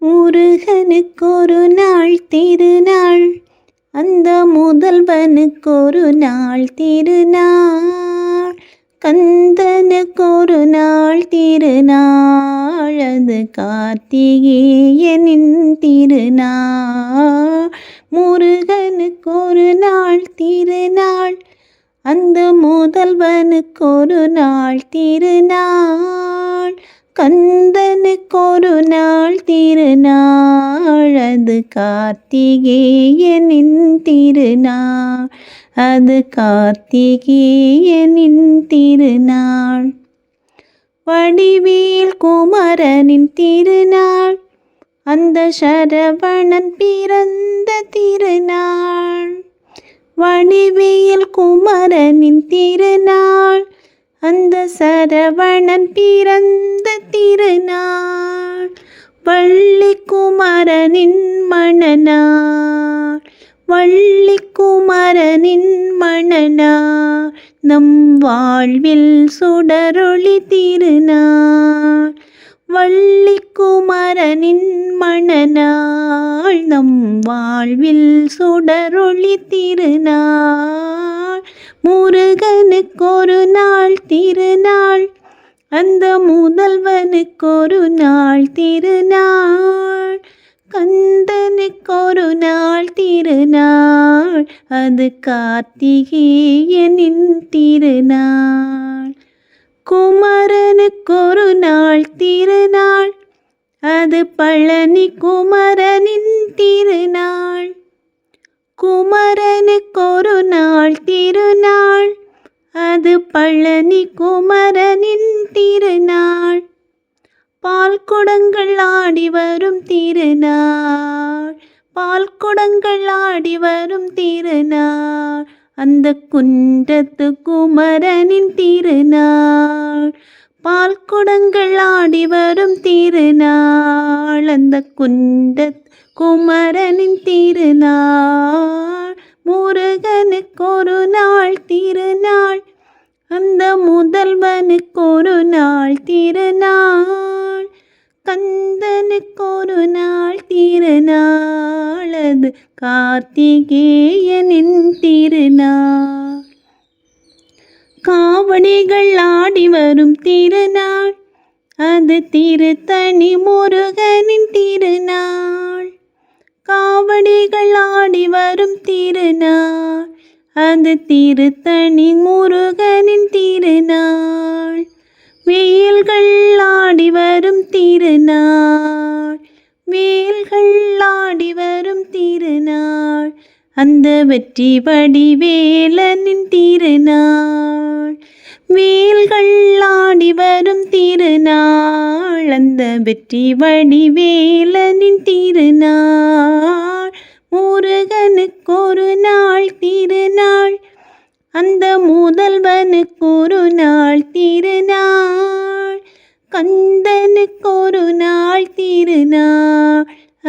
முருகனுக்கொரு நாள் திருநாள், அந்த முதல்வனுக்கொரு நாள் திருநாள், கந்தனுக்கொரு நாள் திருநாள், அது கார்த்திகேயனின் திருநாள். முருகனுக்கொரு நாள் திருநாள், அந்த முதல்வனுக்கொரு நாள் திருநாள், கந்தனுக்கொரு நாள் திருநாள், அது கார்த்திகேயனின் திருநாள், அது கார்த்திகேயனின் திருநாள். வடிவேல் குமரனின் திருநாள், அந்த சரவணன் பிறந்த திருநாள். வடிவேல் குமரனின் திருநாள், அந்த சரவணன் பிறந்த திருநாள். வள்ளி குமரனின் மணநாள், வள்ளி குமரனின் மணநாள், நம் வாழ்வில் சுடரொளி திருநாள். வள்ளி குமரனின் மணநாள், நம் வாழ்வில் சுடரொளி திருநாள். முருகனுக்கொரு நாள் திருநாள், அந்த முதல்வனுக்கொரு நாள் திருநாள், கந்தனுக்கொரு நாள் திருநாள், அது கார்த்திகேயனின் திருநாள். குமரனுக்கொரு நாள் திருநாள், அது பழனி குமரனின் திருநாள். குமரனுக்கொரு நாள் திருநாள், அது பழனி குமரனின் திருநாள். பால் குடங்கள் ஆடி வரும் திருநாள், பால் குடங்கள் ஆடி வரும் திருநாள், அந்த குன்றத்து குமரனின் திருநாள். பால் குடங்கள் ஆடி வரும் திருநாள், அந்த குன்றத்து குமரனின் திருநாள். முருகனுக்கொரு நாள் திருநாள், அந்த முதல்வனுக்கொரு நாள் திருநாள், கந்தனுக்கொரு நாள் திருநாள், அது கார்த்திகேயனின் திருநாள். காவடிகள் ஆடி வரும் திருநாள், அது திருத்தணி முருகனின் திருநாள். காவடிகள் ஆடி வரும் திருநாள், அது திருத்தணி முருகனின் திருநாள். வேல்கள் ஆடி வரும் திருநாள், வேல்கள் ஆடி வரும் திருநாள், அந்த வெற்றி வடிவேலனின் திருநாள். வேல்கள் ஆடி வரும் திருநாள், அந்த வெற்றி வடிவேலனின் திருநாள். முருகனுக்கொரு நாள் திருநாள், அந்த முதல்வனுக்கொரு நாள் திருநாள், கந்தனுக்கொரு நாள் திருநாள்,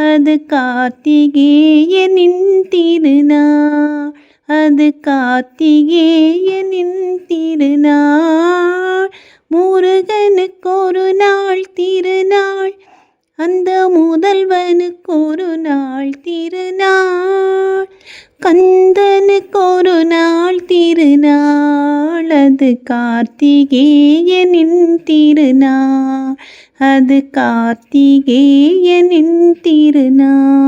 அது கார்த்திகேயனின் திருநாள், அது கார்த்திகேயனின் திருநாள். முருகனுக்கொரு நாள் திருநாள், அந்த முதல்வனுக்கொரு நாள் திருநாள், கந்தனுக்கொரு நாள் திருநாள், அது கார்த்திகேயனின் திருநாள், அது கார்த்திகேயனின் திருநாள்.